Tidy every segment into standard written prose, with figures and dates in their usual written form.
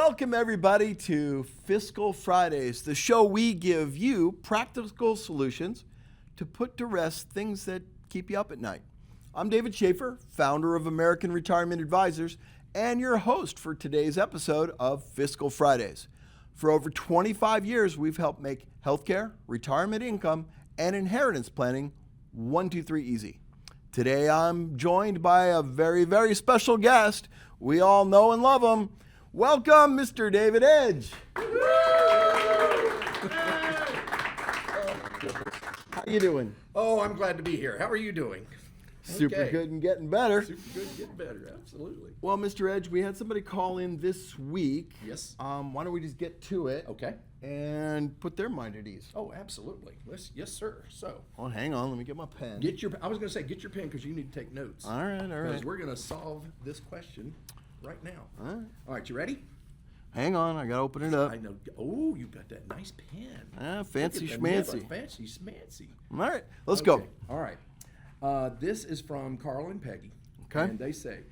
Welcome everybody to Fiscal Fridays, the show we give you practical solutions to put to rest things that keep you up at night. I'm David Schaeffer, founder of American Retirement Advisors, and your host for today's episode of Fiscal Fridays. For over 25 years, we've helped make healthcare, retirement income, and inheritance planning 1, 2, 3 easy. Today, I'm joined by a very, very special guest. We all know and love him. Welcome, Mr. David Edge. How you doing? Oh, I'm glad to be here. How are you doing? Super Okay. good and getting better. Super good, getting better, absolutely. Well, Mr. Edge, we had somebody call in this week. Yes. Why don't we just get to it? Okay. And put their mind at ease. Oh, absolutely. Yes, sir. So, Oh, hang on. Let me get my pen. I was going to say, get your pen because you need to take notes. All right. Because we're going to solve this question right now. All right. All right, you ready? Hang on. I got to open it up. I know. Oh, you got that nice pen. Fancy Look at the nib, schmancy. Fancy schmancy. All right. Let's Okay. go. All right. This is from Carl and Peggy. Okay. And they say,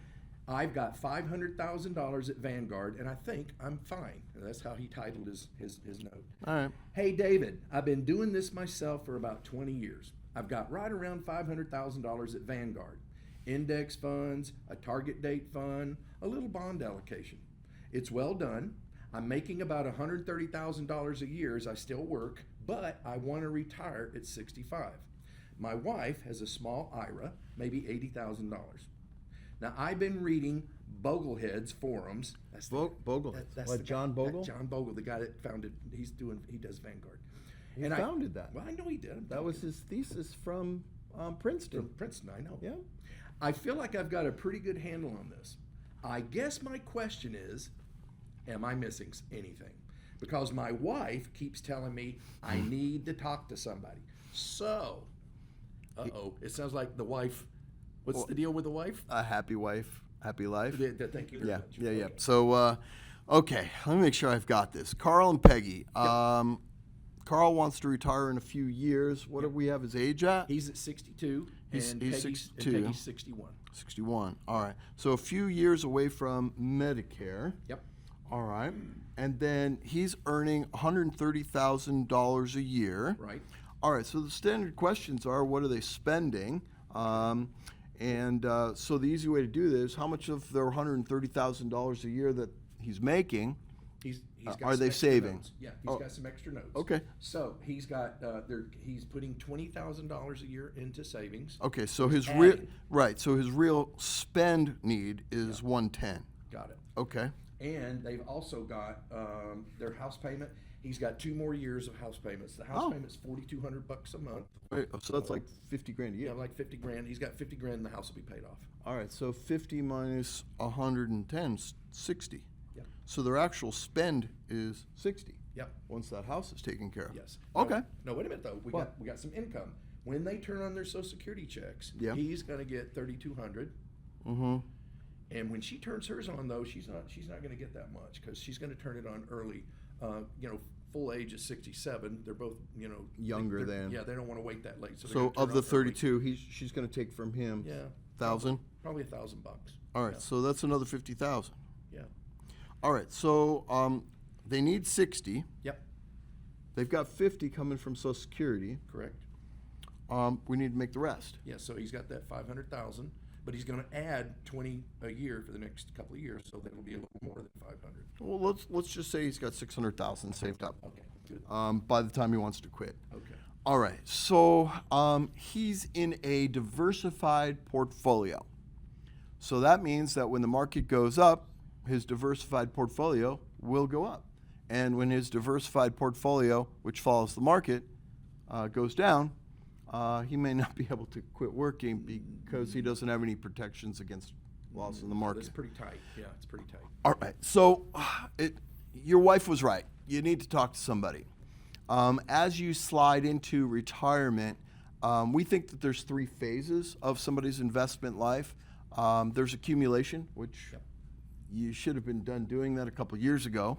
I've got $500,000 at Vanguard, and I think I'm fine. And that's how he titled his note. All right. Hey, David, I've been doing this myself for about 20 years. I've got right around $500,000 at Vanguard. Index funds, a target date fund, a little bond allocation. It's well done. I'm making about $130,000 a year as I still work, but I want to retire at 65. My wife has a small IRA, maybe $80,000. Now, I've been reading Boglehead's forums. That's Bogle. that's What, the John guy, Bogle? John Bogle, the guy that founded, he does Vanguard. He founded that. Well, I know he did. That was his thesis from Princeton. From Princeton, I know. Yeah. I feel like I've got a pretty good handle on this. I guess my question is, am I missing anything? Because my wife keeps telling me I need to talk to somebody. So, it sounds like the wife. What's the deal with the wife? A happy wife, happy life. Thank you very much. Yeah. Okay. So, okay, let me make sure I've got this. Carl and Peggy. Carl wants to retire in a few years. What do we have his age at? He's at 62, He's and Peggy's 62. And Peggy's 61. 61. All right. So a few years away from Medicare. Yep. All right. And then he's earning $130,000 a year. Right. All right. So the standard questions are, what are they spending? So the easy way to do this, how much of their $130,000 a year that he's making He's got are some they extra saving? notes. Yeah, he's got some extra notes. Okay. So he's got he's putting $20,000 a year into savings. Okay. So his adding. So his real spend need is 110. Got it. Okay. And they've also got their house payment. He's got 2 more years of house payments. The house payment's $4,200 a month. Wait, so that's like 50 grand a year. Yeah, like 50 grand. He's got 50 grand, and the house will be paid off. All right, so 50 minus 110 is 60. Yeah. So their actual spend is 60. Yep. Once that house is taken care of. Yes. Okay. No, wait a minute though. We got some income. When they turn on their Social Security checks, Yeah. he's going to get $3,200. Mm-hmm. And when she turns hers on, though, she's not going to get that much because she's going to turn it on early. Full age is 67. They're both, Younger than. Yeah, they don't want to wait that late. So, they're So gonna turn of the it on early. 32, she's going to take from him. Yeah. 1,000. Probably $1,000. All right, Yeah. so that's another 50,000. Yeah. All right, so they need 60. Yep. They've got 50 coming from Social Security. Correct. We need to make the rest. Yeah. So he's got that 500,000, but he's going to add 20 a year for the next couple of years, so that'll be a little more than 500. Well, let's just say he's got 600,000 saved up. Okay. Good. By the time he wants to quit. Okay. All right, so he's in a diversified portfolio. So that means that when the market goes up, his diversified portfolio will go up. And when his diversified portfolio, which follows the market, goes down, he may not be able to quit working because he doesn't have any protections against loss in the market. That's pretty tight. Yeah, it's pretty tight. All right, so your wife was right. You need to talk to somebody. As you slide into retirement, we think that there's 3 phases of somebody's investment life. There's accumulation, which you should have been done doing that a couple years ago.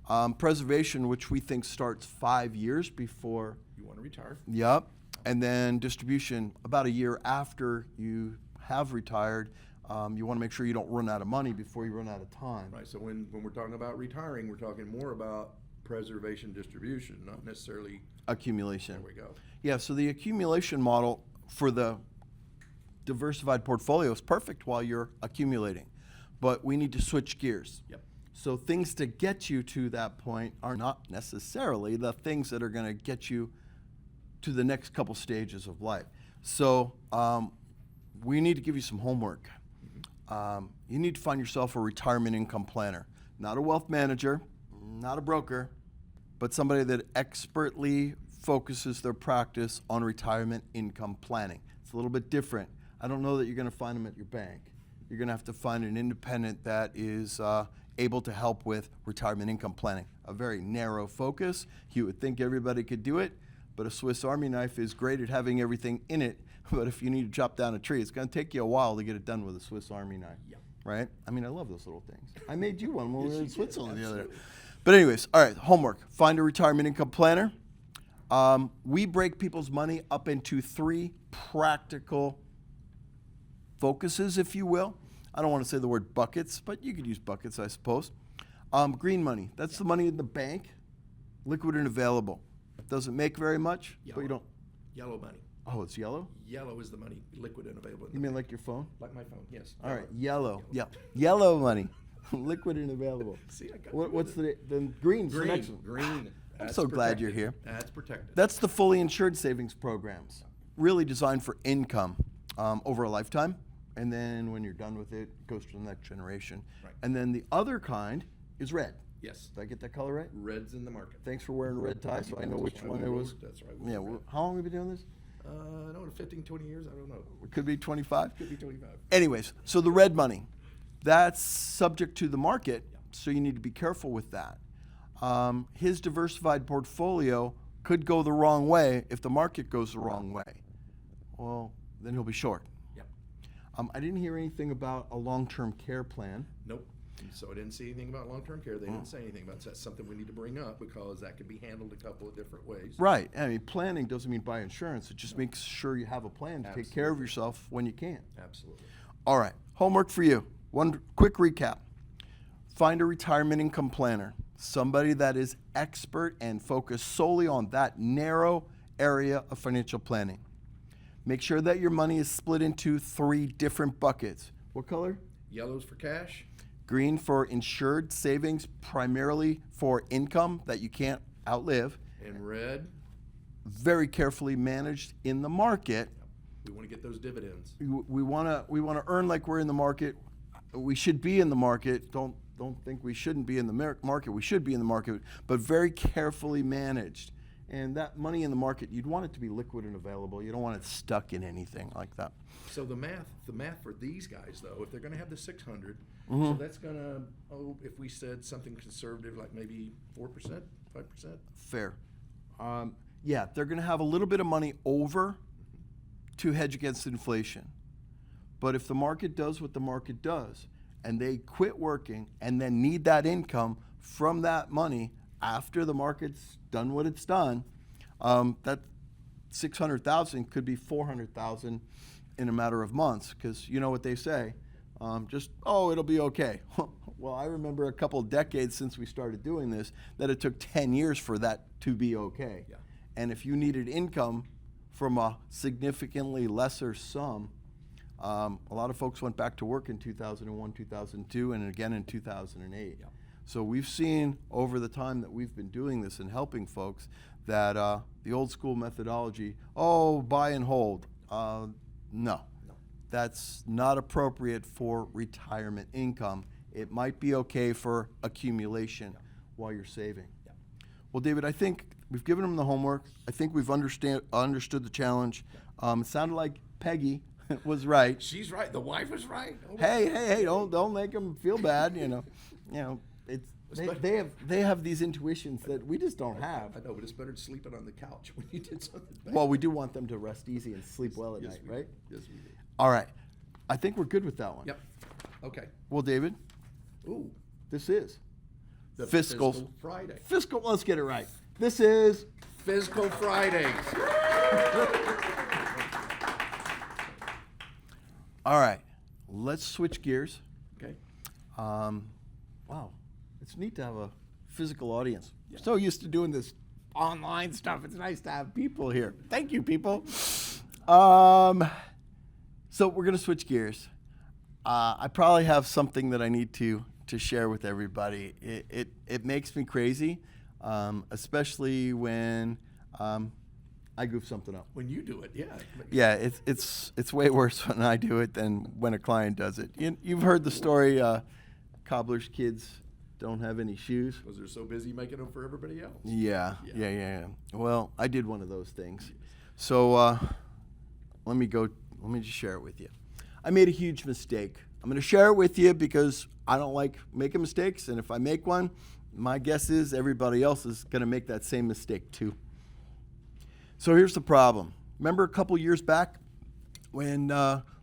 Right. Preservation, which we think starts 5 years before You want to retire? Yep. And then distribution about a year after you have retired. You want to make sure you don't run out of money before you run out of time. Right, so when we're talking about retiring, we're talking more about preservation distribution, not necessarily Accumulation. There we go. Yeah, so the accumulation model for the diversified portfolio is perfect while you're accumulating, but we need to switch gears. Yep. So things to get you to that point are not necessarily the things that are going to get you to the next couple stages of life. So we need to give you some homework. You need to find yourself a retirement income planner, not a wealth manager, not a broker, but somebody that expertly focuses their practice on retirement income planning. It's a little bit different. I don't know that you're going to find them at your bank. You're going to have to find an independent that is able to help with retirement income planning. A very narrow focus. You would think everybody could do it, but a Swiss Army knife is great at having everything in it. But if you need to chop down a tree, it's going to take you a while to get it done with a Swiss Army knife. Yep. Right? I mean, I love those little things. I made you one when we Yes, were in you did. Switzerland the other day. Absolutely. But anyways, all right, homework. Find a retirement income planner. We break people's money up into 3 practical focuses, if you will. I don't want to say the word buckets, but you could use buckets, I suppose. Green money, that's the money in the bank, liquid and available. Doesn't make very much, but you don't. Yellow money. Oh, it's yellow? Yellow is the money, liquid and available. You mean like your phone? Like my phone, yes. All right, yellow. Yeah, yellow money, liquid and available. See, I got What's the green's the green? next one. Green. I'm That's so glad you're protected. here. That's protected. That's the fully insured savings programs, really designed for income over a lifetime. And then when you're done with it, it goes to the next generation. Right. And then the other kind is red. Yes. Did I get that color right? Red's in the market. Thanks for wearing a red tie so I know which one it was. That's right. Yeah, how long have we been doing this? I don't know, 15, 20 years, I don't know. It could be 25. Could be 25. Anyways, so the red money, that's subject to the market, so you need to be careful with that. His diversified portfolio could go the wrong way if the market goes the wrong way. Well, then he'll be short. Yep. I didn't hear anything about a long-term care plan. Nope. So I didn't see anything about long-term care. They didn't say anything about it. So that's something we need to bring up because that could be handled a couple of different ways. Right. I mean, planning doesn't mean buy insurance. It just makes sure you have a plan to take care of yourself when you can. Absolutely. All right. Homework for you. One quick recap. Find a retirement income planner, somebody that is expert and focused solely on that narrow area of financial planning. Make sure that your money is split into 3 different buckets. What color? Yellow's for cash. Green for insured savings, primarily for income that you can't outlive. And red, Very carefully managed in the market. we want to get those dividends. We want to earn like we're in the market. We should be in the market. Don't think we shouldn't be in the market. We should be in the market, but very carefully managed. And that money in the market, you'd want it to be liquid and available. You don't want it stuck in anything like that. So the math for these guys though, if they're going to have the 600, Mm-hmm. so that's going to, if we said something conservative like maybe 4%, 5%. Fair. Yeah, they're going to have a little bit of money over to hedge against inflation. But if the market does what the market does, and they quit working and then need that income from that money after the market's done what it's done, that $600,000 could be $400,000 in a matter of months, because you know what they say, it'll be okay. Well, I remember a couple of decades since we started doing this that it took 10 years for that to be okay. Yeah. And if you needed income from a significantly lesser sum, a lot of folks went back to work in 2001, 2002, and again in 2008. Yeah. So we've seen over the time that we've been doing this and helping folks that the old school methodology, buy and hold, no. That's not appropriate for retirement income. It might be okay for accumulation while you're saving. Yeah. Well, David, I think we've given them the homework. I think we've understood the challenge. It sounded like Peggy was right. She's right. The wife was right. Oh, Hey! Don't make them feel bad. They have these intuitions that we just don't have. I know, but it's better than sleeping on the couch when you did something bad. Well, we do want them to rest easy and sleep well at night, we do. right? Yes, we do. All right. I think we're good with that one. Yep. Okay. Well, David, Ooh. this is The Fiscal Friday. Let's get it right. This is Fiscal Fridays. all right. let's switch gears. Okay. Wow, it's neat to have a physical audience. Yeah. So used to doing this online stuff. It's nice to have people here. Thank you, people. So we're gonna switch gears. I probably have something that I need to share with everybody. It makes me crazy, especially when I goof something up. When you do it, yeah. Yeah, it's way worse when I do it than when a client does it. You've heard the story, cobbler's kids don't have any shoes. Because they're so busy making them for everybody else. Yeah. Well, I did one of those things. So let me just share it with you. I made a huge mistake. I'm going to share it with you because I don't like making mistakes, and if I make one, my guess is everybody else is going to make that same mistake too. So here's the problem. Remember a couple years back when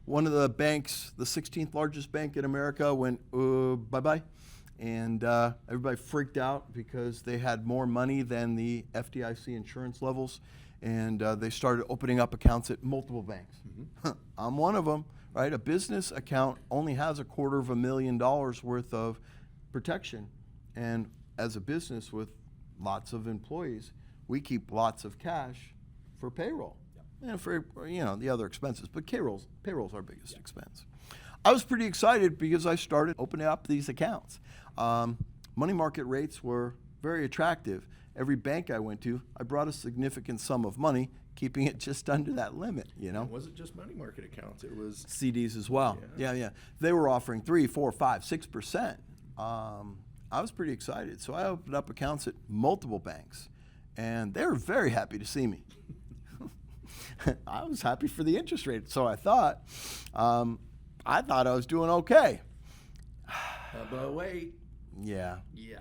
one of the banks, the 16th largest bank in America, went bye-bye? And everybody freaked out because they had more money than the FDIC insurance levels. And they started opening up accounts at multiple banks. Mm-hmm. I'm one of them, right? A business account only has $250,000 worth of protection. And as a business with lots of employees, we keep lots of cash for payroll. Yep. And for the other expenses, but payroll's our biggest expense. I was pretty excited because I started opening up these accounts. Money market rates were very attractive. Every bank I went to, I brought a significant sum of money, keeping it just under that limit, It wasn't just money market accounts, it was CDs as well. Yeah. They were offering 3, 4, 5, 6%. I was pretty excited. So I opened up accounts at multiple banks, and they were very happy to see me. I was happy for the interest rate, so I thought I was doing okay. But wait. Yeah. Yeah.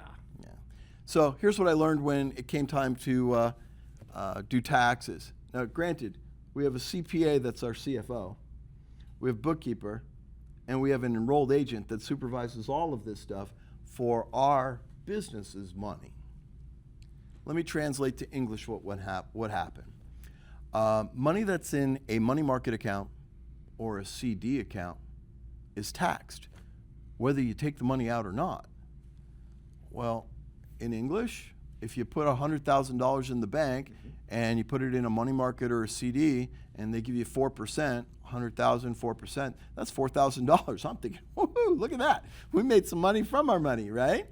So here's what I learned when it came time to do taxes. Now, granted, we have a CPA that's our CFO, we have a bookkeeper, and we have an enrolled agent that supervises all of this stuff for our business's money. Let me translate to English what happened. Money that's in a money market account or a CD account is taxed, whether you take the money out or not. Well, in English, if you put $100,000 in the bank and you put it in a money market or a CD and they give you 4%, 100,000, 4%, that's $4,000. I'm thinking, woohoo, look at that. We made some money from our money, right?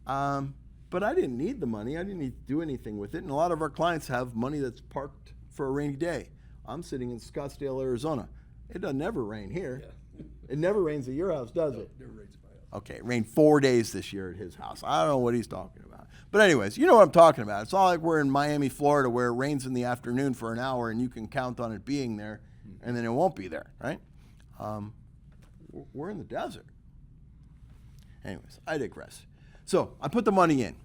But I didn't need the money. I didn't need to do anything with it. And a lot of our clients have money that's parked for a rainy day. I'm sitting in Scottsdale, Arizona. It doesn't ever rain here. Yeah. It never rains at your house, does it? It never rains at my house. Okay, it rained 4 days this year at his house. I don't know what he's talking about. But anyways, you know what I'm talking about. It's not like we're in Miami, Florida, where it rains in the afternoon for an hour and you can count on it being there, and then it won't be there, right? We're in the desert. Anyways, I digress. So I put the money in.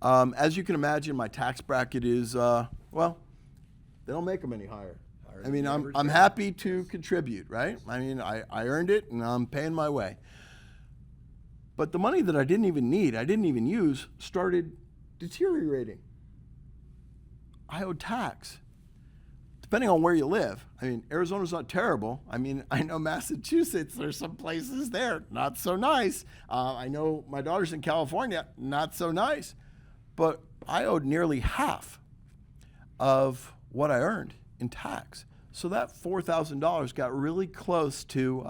As you can imagine, my tax bracket is, they don't make them any higher. I mean, I'm happy to contribute, right? I mean, I earned it and I'm paying my way. But the money that I didn't even need, I didn't even use, started deteriorating. I owed tax. Depending on where you live. I mean, Arizona's not terrible. I mean, I know Massachusetts, there's some places there, not so nice. I know my daughter's in California, not so nice. But I owed nearly half of what I earned in tax. So that $4,000 got really close to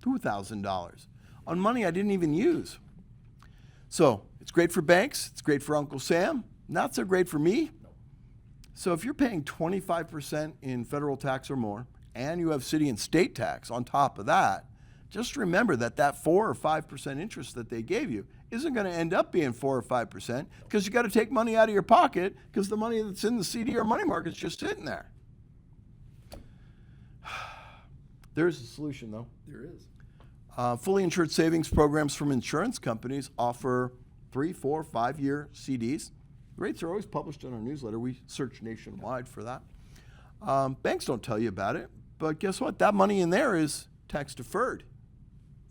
$2,000 on money I didn't even use. So it's great for banks, it's great for Uncle Sam, not so great for me. So if you're paying 25% in federal tax or more, and you have city and state tax on top of that, just remember that 4 or 5% interest that they gave you isn't going to end up being 4 or 5% because you got to take money out of your pocket because the money that's in the CD or money market is just sitting there. There's a solution, though. There is. Fully insured savings programs from insurance companies offer 3, 4, 5-year CDs. Rates are always published in our newsletter. We search nationwide for that. Banks don't tell you about it, but guess what? That money in there is tax deferred,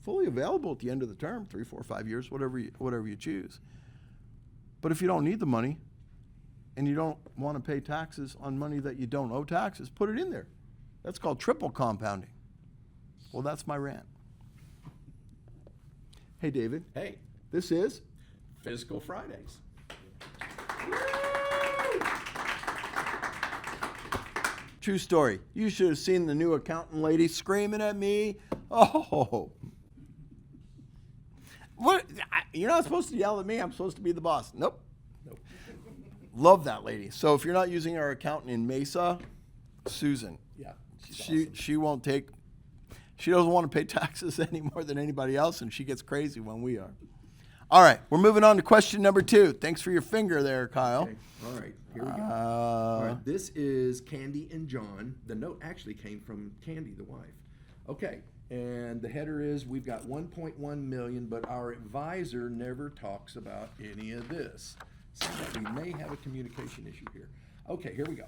fully available at the end of the term, 3, 4, 5 years, whatever you choose. But if you don't need the money and you don't want to pay taxes on money that you don't owe taxes, put it in there. That's called triple compounding. Well, that's my rant. Hey, David. Hey, This is Fiscal Fridays. true story. You should have seen the new accountant lady screaming at me. Oh. What? You're not supposed to yell at me. I'm supposed to be the boss. Nope. Love that lady. So if you're not using our accountant in Mesa, Susan. Yeah, She won't take. She doesn't want to pay taxes any more than anybody else, and she gets crazy when we are. All right, we're moving on to question number 2. Thanks for your finger there, Kyle. Okay. All right, here we go. All right, this is Candy and John. The note actually came from Candy, the wife. Okay, and the header is, we've got 1.1 million, but our advisor never talks about any of this. So we may have a communication issue here. Okay, here we go.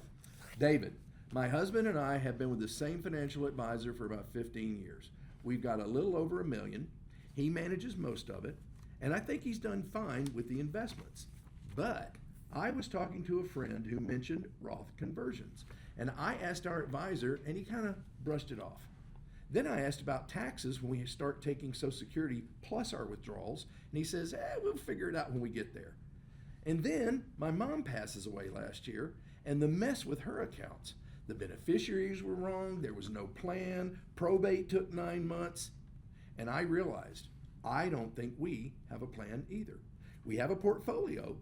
David, my husband and I have been with the same financial advisor for about 15 years. We've got a little over $1 million. He manages most of it, and I think he's done fine with the investments. But I was talking to a friend who mentioned Roth conversions, and I asked our advisor, and he kind of brushed it off. Then I asked about taxes when we start taking Social Security plus our withdrawals, and he says, we'll figure it out when we get there. And then my mom passes away last year, and the mess with her accounts. The beneficiaries were wrong, there was no plan, probate took 9 months, and I realized I don't think we have a plan either. We have a portfolio,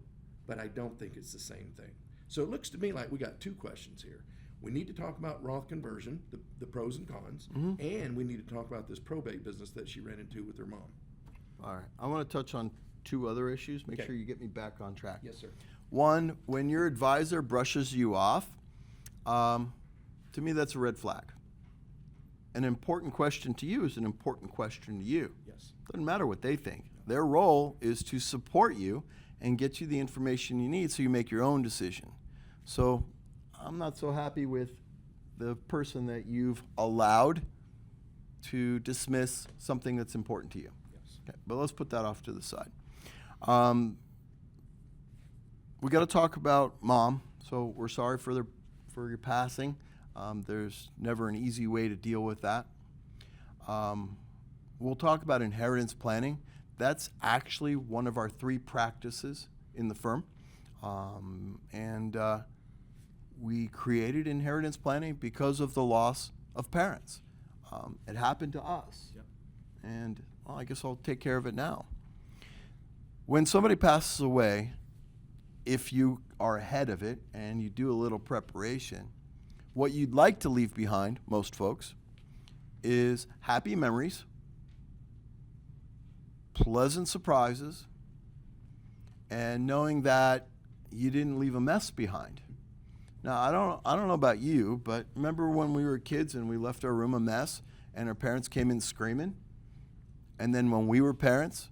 but I don't think it's the same thing. So it looks to me like we got 2 questions here. We need to talk about Roth conversion, the pros and cons, and we need to talk about this probate business that she ran into with her mom. All right, I want to touch on 2 other issues. Make Okay. sure you get me back on track. Yes, sir. One, when your advisor brushes you off, to me that's a red flag. An important question to you is an important question to you. Yes. Doesn't matter what they think. Their role is to support you and get you the information you need so you make your own decision. So I'm not so happy with the person that you've allowed to dismiss something that's important to you. Yes. Okay, but let's put that off to the side. We got to talk about Mom. So we're sorry for your passing. There's never an easy way to deal with that. We'll talk about inheritance planning. That's actually one of our 3 practices in the firm. We created inheritance planning because of the loss of parents. It happened to us. Yep. And well, I guess I'll take care of it now. When somebody passes away, if you are ahead of it and you do a little preparation, what you'd like to leave behind, most folks, is happy memories, pleasant surprises, and knowing that you didn't leave a mess behind. Now, I don't know about you, but remember when we were kids and we left our room a mess and our parents came in screaming? And then when we were parents,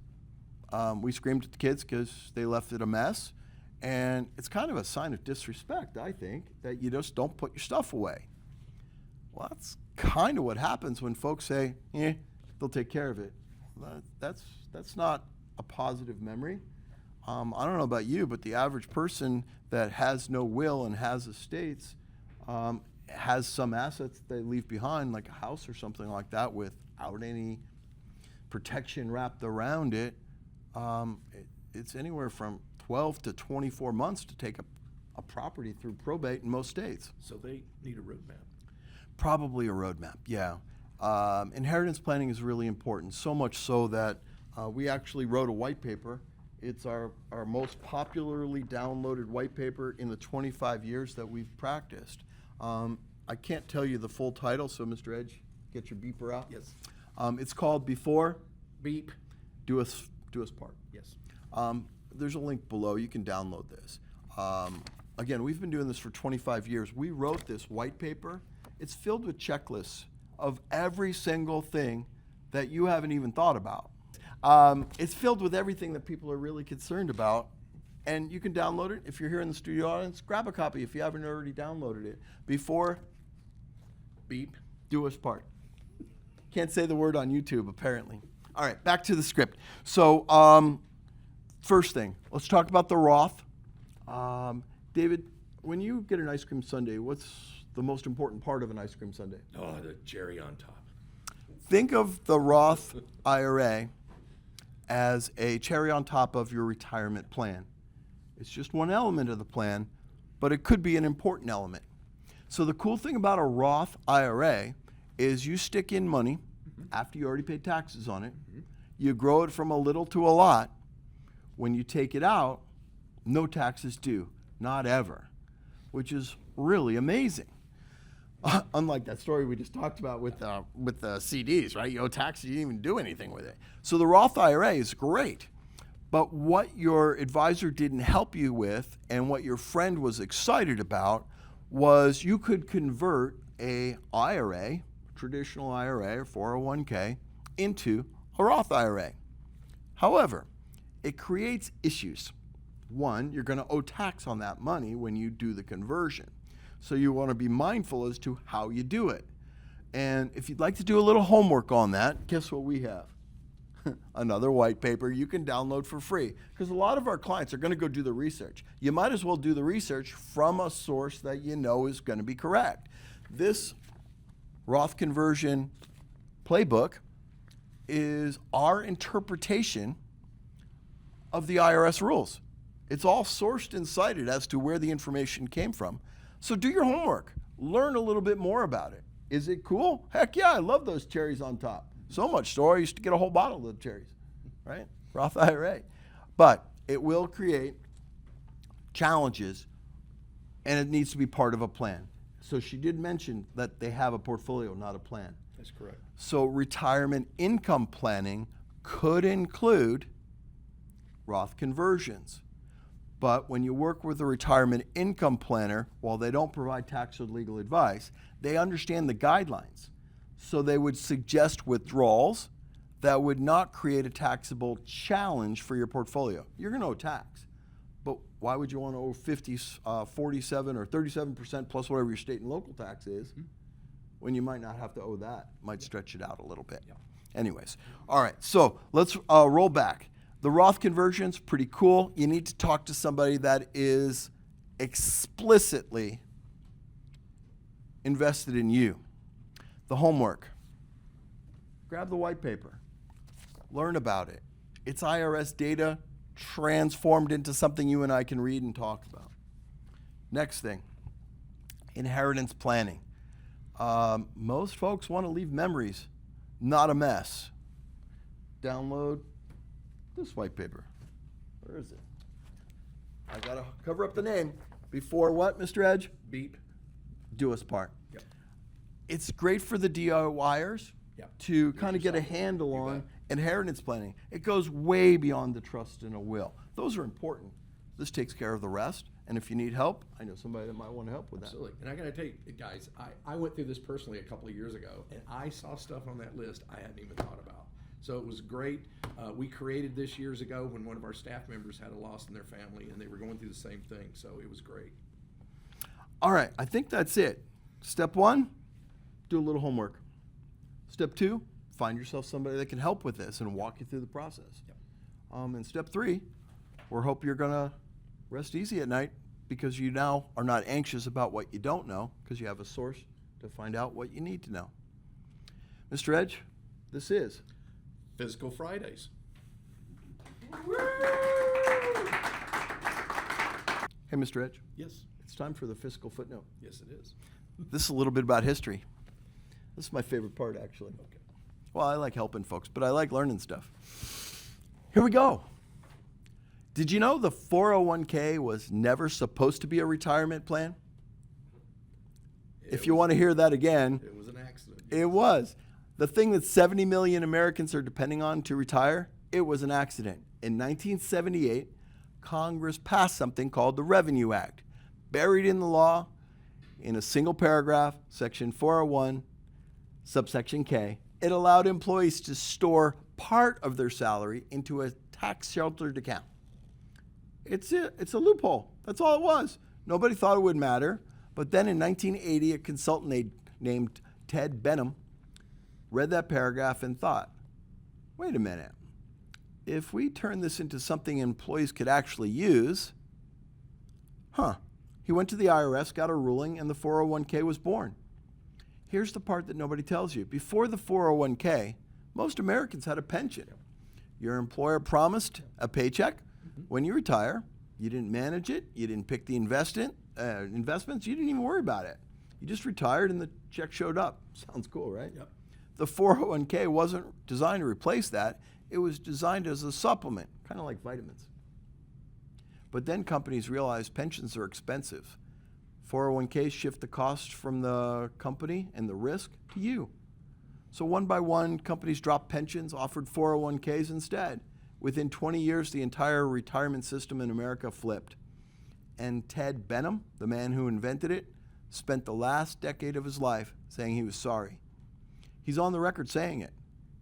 we screamed at the kids because they left it a mess. And it's kind of a sign of disrespect, I think, that you just don't put your stuff away. Well, that's kind of what happens when folks say, they'll take care of it. That's not a positive memory. I don't know about you, but the average person that has no will and has estates has some assets they leave behind, like a house or something like that, without any protection wrapped around it. It's anywhere from 12 to 24 months to take a property through probate in most states. So they need a roadmap. Probably a roadmap, yeah. Inheritance planning is really important, so much so that we actually wrote a white paper. It's our most popularly downloaded white paper in the 25 years that we've practiced. I can't tell you the full title, so Mr. Edge, get your beeper out. Yes. It's called Before Beep. Do Us Part. Yes. There's a link below. You can download this. Again, we've been doing this for 25 years. We wrote this white paper. It's filled with checklists of every single thing that you haven't even thought about. It's filled with everything that people are really concerned about. And you can download it. If you're here in the studio audience, grab a copy if you haven't already downloaded it. Before Beep. Do Us Part. Can't say the word on YouTube, apparently. All right, back to the script. So, first thing, let's talk about the Roth. David, when you get an ice cream sundae, what's the most important part of an ice cream sundae? Oh, the cherry on top. Think of the Roth IRA as a cherry on top of your retirement plan. It's just one element of the plan, but it could be an important element. So the cool thing about a Roth IRA is you stick in money after you already paid taxes on it. You grow it from a little to a lot. When you take it out, no taxes due, not ever, which is really amazing. Unlike that story we just talked about with the CDs, right? You owe taxes, you didn't even do anything with it. So the Roth IRA is great, but what your advisor didn't help you with and what your friend was excited about was you could convert a IRA, traditional IRA or 401k, into a Roth IRA. However, it creates issues. One, you're going to owe tax on that money when you do the conversion. So you want to be mindful as to how you do it. And if you'd like to do a little homework on that, guess what we have? Another white paper you can download for free. Because a lot of our clients are going to go do the research. You might as well do the research from a source that you know is going to be correct. This Roth conversion playbook is our interpretation of the IRS rules. It's all sourced and cited as to where the information came from. So do your homework. Learn a little bit more about it. Is it cool? Heck yeah, I love those cherries on top. So much so I used to get a whole bottle of the cherries, right? Roth IRA. But it will create challenges, and it needs to be part of a plan. So she did mention that they have a portfolio, not a plan. That's correct. So retirement income planning could include Roth conversions. But when you work with a retirement income planner, while they don't provide tax or legal advice, they understand the guidelines. So they would suggest withdrawals that would not create a taxable challenge for your portfolio. You're going to owe tax, but why would you want to owe 47 or 37% plus whatever your state and local tax is when you might not have to owe that? Might stretch it out a little bit. Yeah. Anyways, all right, so let's roll back. The Roth conversion's pretty cool. You need to talk to somebody that is explicitly invested in you. The homework. Grab the white paper. Learn about it. It's IRS data transformed into something you and I can read and talk about. Next thing, inheritance planning. Most folks want to leave memories, not a mess. Download this white paper. Where is it? I gotta cover up the name before what, Mr. Edge? Beep. Do us part. Yep. It's great for the DIYers Yep. to kind of get a yourself. handle You on bet. inheritance planning. It goes way beyond the trust and a will. Those are important. This takes care of the rest. And if you need help, I know somebody that might want to help with that. Absolutely. And I got to tell you, guys, I went through this personally a couple of years ago, and I saw stuff on that list I hadn't even thought about. So it was great. We created this years ago when one of our staff members had a loss in their family, and they were going through the same thing. So it was great. All right, I think that's it. Step one, do a little homework. Step two, find yourself somebody that can help with this and walk you through the process. Yep. And step three, we hope you're going to rest easy at night because you now are not anxious about what you don't know because you have a source to find out what you need to know. Mr. Edge, this is Fiscal Fridays. Hey, Mr. Edge, Yes. it's time for the fiscal footnote. Yes, it is. This is a little bit about history. This is my favorite part, actually. Okay. Well, I like helping folks, but I like learning stuff. Here we go. Did you know the 401k was never supposed to be a retirement plan? If you want to hear that again, It was an accident. it was. The thing that 70 million Americans are depending on to retire, it was an accident. In 1978, Congress passed something called the Revenue Act. Buried in the law, in a single paragraph, Section 401, subsection K, it allowed employees to store part of their salary into a tax-sheltered account. It's a loophole. That's all it was. Nobody thought it would matter. But then in 1980, a consultant named Ted Benham read that paragraph and thought, wait a minute. If we turn this into something employees could actually use, He went to the IRS, got a ruling, and the 401k was born. Here's the part that nobody tells you. Before the 401k, most Americans had a pension. Your employer promised a paycheck. When you retire, you didn't manage it. You didn't pick the investments. You didn't even worry about it. You just retired and the check showed up. Sounds cool, right? Yep. The 401k wasn't designed to replace that. It was designed as a supplement, kind of like vitamins. But then companies realized pensions are expensive. 401ks shift the cost from the company and the risk to you. So one by one, companies dropped pensions, offered 401ks instead. Within 20 years, the entire retirement system in America flipped. And Ted Benham, the man who invented it, spent the last decade of his life saying he was sorry. He's on the record saying it.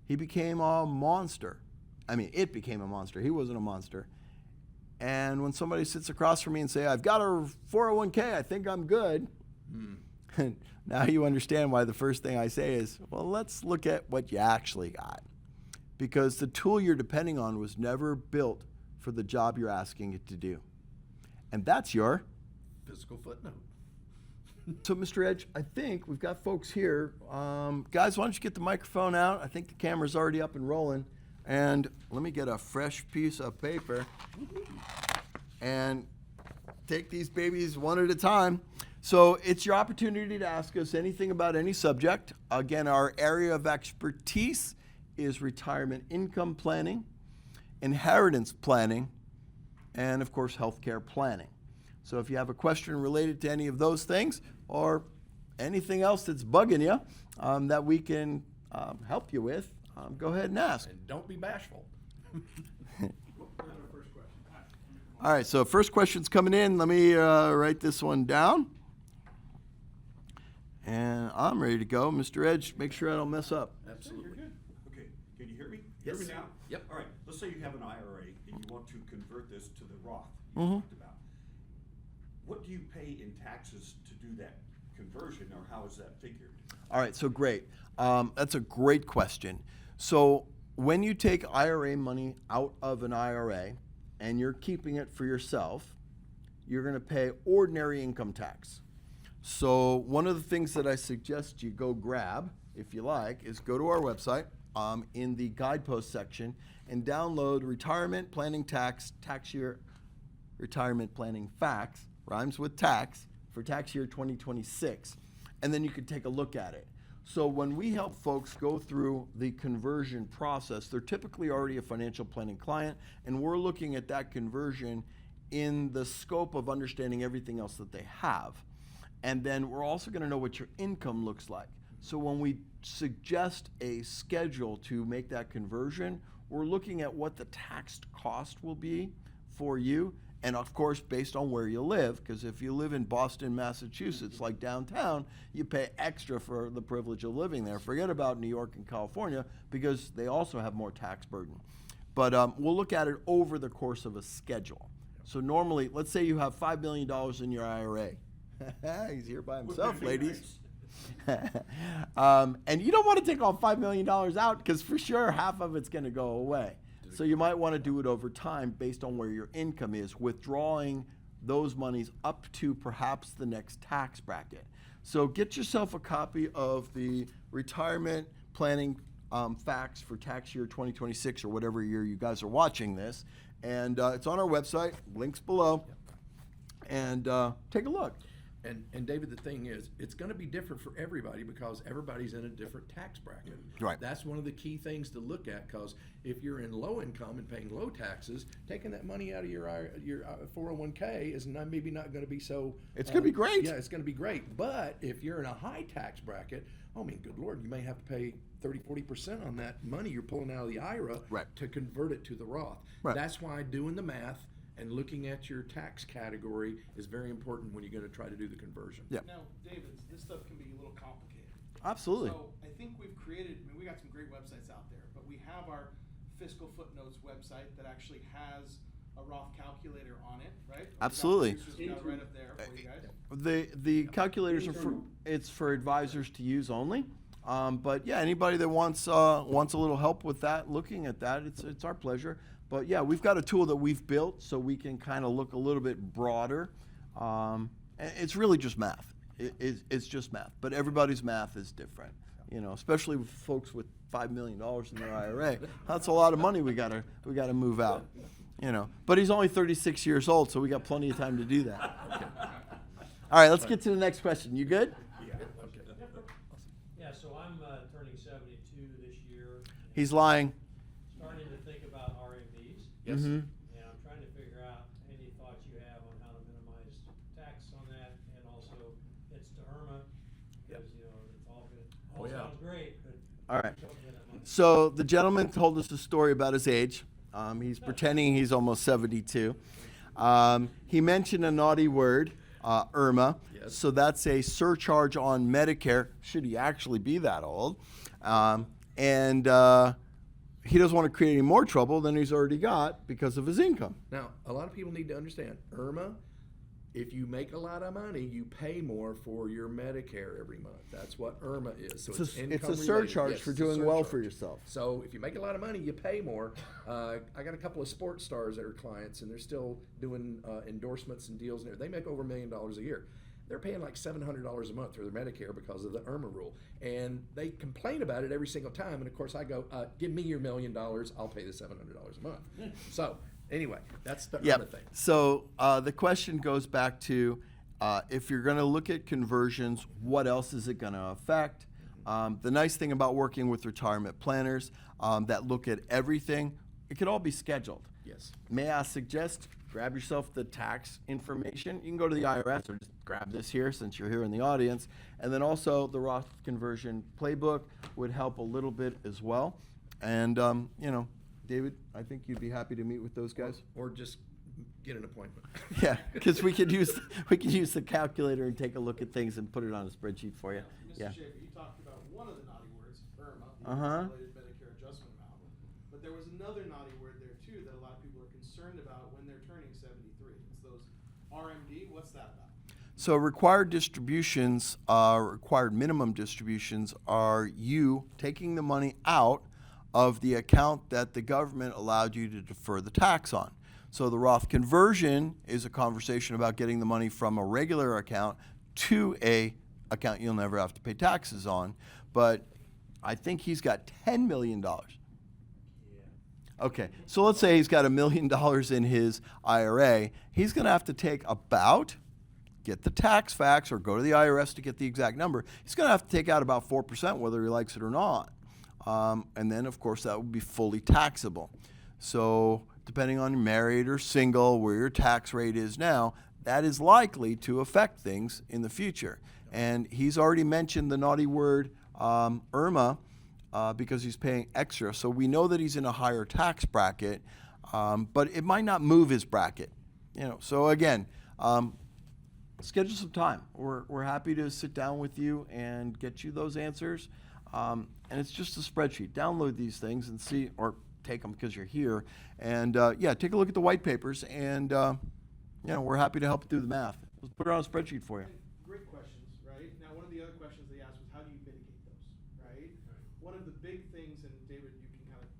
He became a monster. I mean, it became a monster. He wasn't a monster. And when somebody sits across from me and say, I've got a 401k, I think I'm good. Now you understand why the first thing I say is, well, let's look at what you actually got. Because the tool you're depending on was never built for the job you're asking it to do. And that's your Fiscal footnote. So, Mr. Edge, I think we've got folks here. Guys, why don't you get the microphone out? I think the camera's already up and rolling. And let me get a fresh piece of paper and take these babies one at a time. So it's your opportunity to ask us anything about any subject. Again, our area of expertise is retirement income planning, inheritance planning, and of course, healthcare planning. So if you have a question related to any of those things or anything else that's bugging you that we can help you with, go ahead and ask. And don't be bashful. All right, so first question's coming in. Let me write this one down. And I'm ready to go. Mr. Edge, make sure I don't mess up. Absolutely. You're good. Okay, can you hear me? Yes. Hear me now? Yep. All right, let's say you have an IRA and you want to convert this to the Roth you Mhm. talked about. What do you pay in taxes to do that conversion, or how is that figured? All right, so great. That's a great question. So when you take IRA money out of an IRA and you're keeping it for yourself, you're going to pay ordinary income tax. So one of the things that I suggest you go grab, if you like, is go to our website in the guidepost section and download retirement planning tax year retirement planning facts, rhymes with tax, for tax year 2026. And then you can take a look at it. So when we help folks go through the conversion process, they're typically already a financial planning client, and we're looking at that conversion in the scope of understanding everything else that they have. And then we're also going to know what your income looks like. So when we suggest a schedule to make that conversion, we're looking at what the taxed cost will be for you. And of course, based on where you live, because if you live in Boston, Massachusetts, like downtown, you pay extra for the privilege of living there. Forget about New York and California, because they also have more tax burden. But we'll look at it over the course of a schedule. So normally, let's say you have $5 million in your IRA. He's here by himself, ladies. And you don't want to take all $5 million out, because for sure half of it's going to go away. So you might want to do it over time based on where your income is, withdrawing those monies up to perhaps the next tax bracket. So get yourself a copy of the retirement planning facts for tax year 2026 or whatever year you guys are watching this. And it's on our website, links below. And take a look. And David, the thing is, it's going to be different for everybody because everybody's in a different tax bracket. Right. That's one of the key things to look at, because if you're in low income and paying low taxes, taking that money out of your 401k is maybe not going to be so. It's going to be great. Yeah, it's going to be great. But if you're in a high tax bracket, I mean, good Lord, you may have to pay 30-40% on that money you're pulling out of the IRA to convert it to the Roth. Right. That's why doing the math and looking at your tax category is very important when you're going to try to do the conversion. Yeah. Now, David, this stuff can be a little complicated. Absolutely. So I think we've created, we got some great websites out there, but we have our Fiscal Footnotes website that actually has a Roth calculator on it, right? Absolutely. We've got right up there for you guys. The calculators are for advisors to use only. But yeah, anybody that wants a little help with that, looking at that, it's our pleasure. But yeah, we've got a tool that we've built so we can kind of look a little bit broader. It's really just math. It's just math, but everybody's math is different. You know, especially with folks with $5 million in their IRA. That's a lot of money we gotta move out. You know, but he's only 36 years old, so we got plenty of time to do that. Okay. All right, let's get to the next question. You good? Yeah. Okay. Yeah, so I'm turning 72 this year. He's lying. Starting to think about RMDs. Yes. Mhm. And I'm trying to figure out any thoughts you have on how to minimize tax on that, and also it's to IRMAA, because, you know, it's all good. Oh, yeah. Sounds great, but. All right. don't get that money. So the gentleman told us a story about his age. He's pretending he's almost 72. He mentioned a naughty word, IRMAA. Yes. So that's a surcharge on Medicare, should he actually be that old. And he doesn't want to create any more trouble than he's already got because of his income. Now, a lot of people need to understand, IRMAA, if you make a lot of money, you pay more for your Medicare every month. That's what IRMAA is. So It's a income surcharge related. Yes, for it's a doing well for surcharge. yourself. So if you make a lot of money, you pay more. I got a couple of sports stars that are clients, and they're still doing endorsements and deals. And they make over $1 million a year. They're paying like $700 a month for their Medicare because of the IRMAA rule. And they complain about it every single time. And of course, I go, give me your $1 million. I'll pay the $700 a month. So anyway, that's the IRMAA thing. So the question goes back to if you're going to look at conversions, what else is it going to affect? The nice thing about working with retirement planners that look at everything, it could all be scheduled. Yes. May I suggest grab yourself the tax information. You can go to the IRS or just grab this here since you're here in the audience. And then also the Roth conversion playbook would help a little bit as well. And, you know, David, I think you'd be happy to meet with those guys. Or just get an appointment. Yeah, because we could use the calculator and take a look at things and put it on a spreadsheet for you. Mr. Yeah. Schaeffer, you talked about one of the naughty words, IRMAA, the Uh-huh. Accumulated Medicare Adjustment Amount. But there was another naughty word there too that a lot of people are concerned about when they're turning 73. It's those RMD. What's that about? So required distributions, required minimum distributions are you taking the money out of the account that the government allowed you to defer the tax on. So the Roth conversion is a conversation about getting the money from a regular account to a account you'll never have to pay taxes on. But I think he's got $10 million. Okay, so let's say he's got $1 million in his IRA. He's going to have to take about, get the tax facts or go to the IRS to get the exact number. He's going to have to take out about 4% whether he likes it or not. And then, of course, that would be fully taxable. So depending on you're married or single, where your tax rate is now, that is likely to affect things in the future. And he's already mentioned the naughty word IRMAA because he's paying extra. So we know that he's in a higher tax bracket, but it might not move his bracket. You know, so again, schedule some time. We're happy to sit down with you and get you those answers. And it's just a spreadsheet. Download these things and see, or take them because you're here. And yeah, take a look at the white papers, and you know, we're happy to help do the math. Let's put it on a spreadsheet for you. Great questions, right? Now, one of the other questions they asked was, how do you mitigate those, right? One of the big things, and David, you can kind of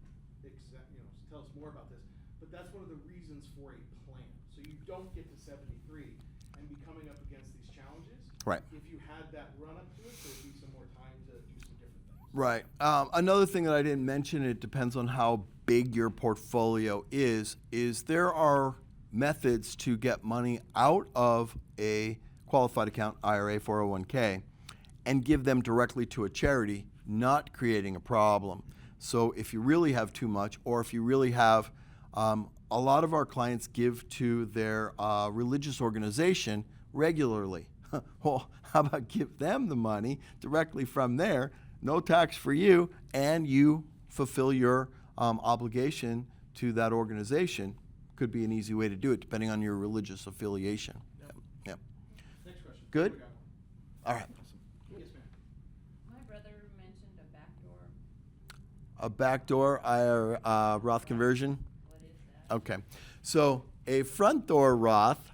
tell us more about this, but that's one of the reasons for a plan. So you don't get to 73 and be coming up against these challenges. Right. If you had that run up to it, there'd be some more time to do some different things. Right. Another thing that I didn't mention, it depends on how big your portfolio is there are methods to get money out of a qualified account, IRA, 401k, and give them directly to a charity, not creating a problem. So if you really have too much, or if you really have, a lot of our clients give to their religious organization regularly. Well, how about give them the money directly from there, no tax for you, and you fulfill your obligation to that organization. Could be an easy way to do it, depending on your religious affiliation. Yep. Next question. Good? We got one. All right. Yes, ma'am. My brother mentioned a backdoor. A backdoor Roth conversion. What is that? Okay. So a front door Roth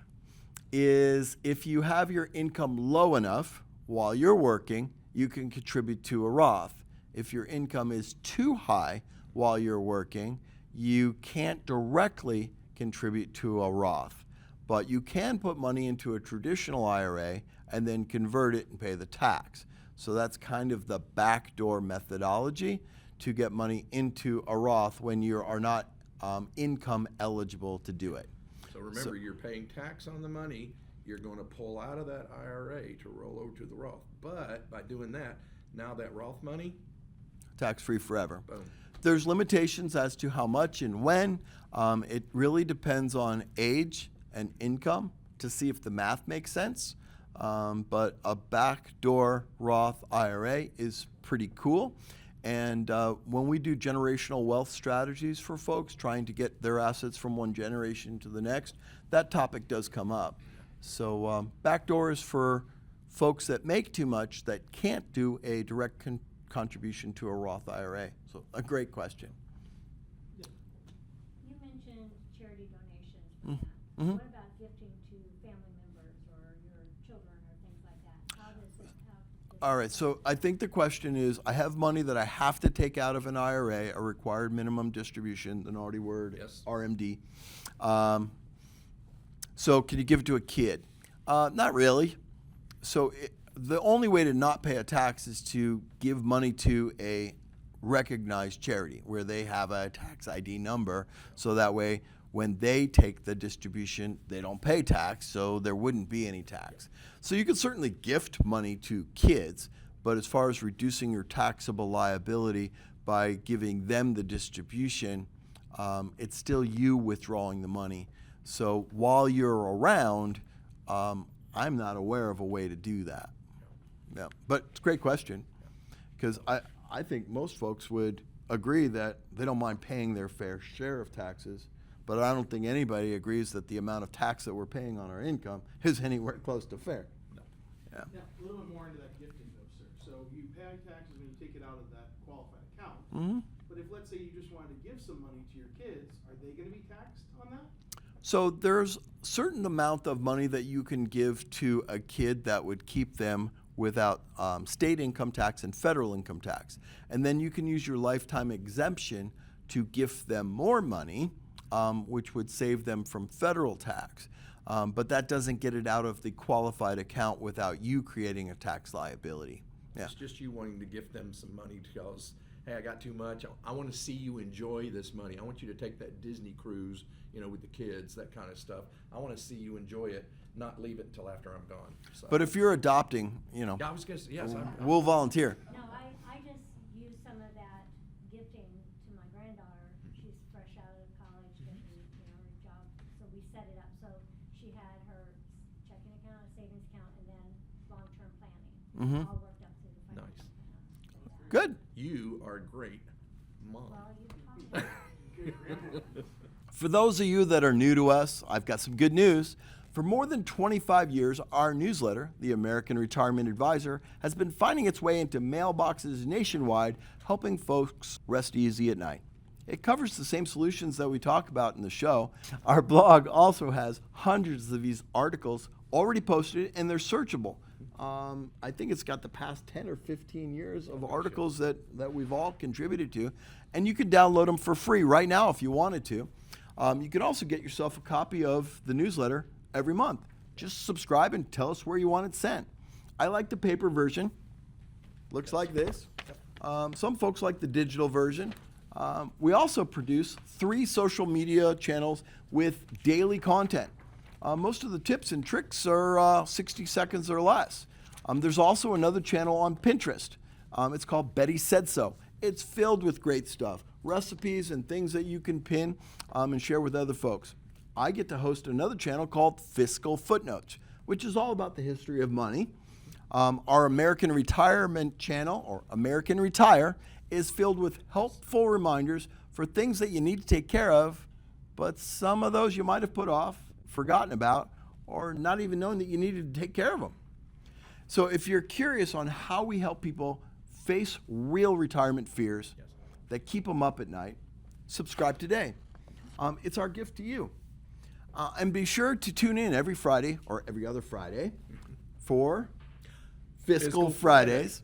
is if you have your income low enough while you're working, you can contribute to a Roth. If your income is too high while you're working, you can't directly contribute to a Roth. But you can put money into a traditional IRA and then convert it and pay the tax. So that's kind of the backdoor methodology to get money into a Roth when you are not income eligible to do it. So remember, you're paying tax on the money you're going to pull out of that IRA to roll over to the Roth. But by doing that, now that Roth money, Tax-free forever. boom. There's limitations as to how much and when. It really depends on age and income to see if the math makes sense. But a backdoor Roth IRA is pretty cool. And when we do generational wealth strategies for folks trying to get their assets from one generation to the next, that topic does come up. So backdoor is for folks that make too much that can't do a direct contribution to a Roth IRA. So a great question. You mentioned charity donations for that. Mhm. What about gifting to family members or your children or things like that? How does it? All right, so I think the question is, I have money that I have to take out of an IRA, a required minimum distribution, the naughty word, Yes. RMD. So can you give it to a kid? Not really. So the only way to not pay a tax is to give money to a recognized charity where they have a tax ID number, so that way when they take the distribution, they don't pay tax, so there wouldn't be any tax. So you could certainly gift money to kids, but as far as reducing your taxable liability by giving them the distribution, it's still you withdrawing the money. So while you're around, I'm not aware of a way to do that. Yeah, but it's a great question, because I think most folks would agree that they don't mind paying their fair share of taxes, but I don't think anybody agrees that the amount of tax that we're paying on our income is anywhere close to fair. No. Yeah. Yeah, a little bit more into that gifting though, sir. So you pay taxes when you take it out of that qualified account. Mhm. But if, let's say, you just wanted to give some money to your kids, are they gonna be taxed on that? So there's a certain amount of money that you can give to a kid that would keep them without state income tax and federal income tax. And then you can use your lifetime exemption to gift them more money, which would save them from federal tax. But that doesn't get it out of the qualified account without you creating a tax liability. Yeah. It's just you wanting to gift them some money because, hey, I got too much. I want to see you enjoy this money. I want you to take that Disney cruise, with the kids, that kind of stuff. I want to see you enjoy it, not leave it until after I'm gone. So. But if you're adopting, Yeah, I was going to say, yes. we'll volunteer. No, I just use some of that gifting to my granddaughter. She's fresh out of college, getting, her job. So we set it up. So she had her checking account, a savings account, and then long-term planning. All worked up through the financial plan. Good. You are a great mom. Well, you taught me. For those of you that are new to us, I've got some good news. For more than 25 years, our newsletter, the American Retirement Advisor, has been finding its way into mailboxes nationwide, helping folks rest easy at night. It covers the same solutions that we talk about in the show. Our blog also has hundreds of these articles already posted, and they're searchable. I think it's got the past 10 or 15 years of articles that we've all contributed to, and you could download them for free right now if you wanted to. You can also get yourself a copy of the newsletter every month. Just subscribe and tell us where you want it sent. I like the paper version. Looks like this. Some folks like the digital version. We also produce 3 social media channels with daily content. Most of the tips and tricks are 60 seconds or less. There's also another channel on Pinterest. It's called Betty Said So. It's filled with great stuff, recipes and things that you can pin and share with other folks. I get to host another channel called Fiscal Footnotes, which is all about the history of money. Our American Retirement channel, or American Retire, is filled with helpful reminders for things that you need to take care of, but some of those you might have put off, forgotten about, or not even known that you needed to take care of them. So if you're curious on how we help people face real retirement fears that keep them up at night, subscribe today. It's our gift to you. And be sure to tune in every Friday or every other Friday for Fiscal Fridays.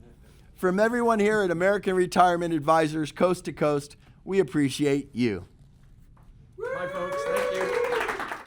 From everyone here at American Retirement Advisors, coast to coast, we appreciate you.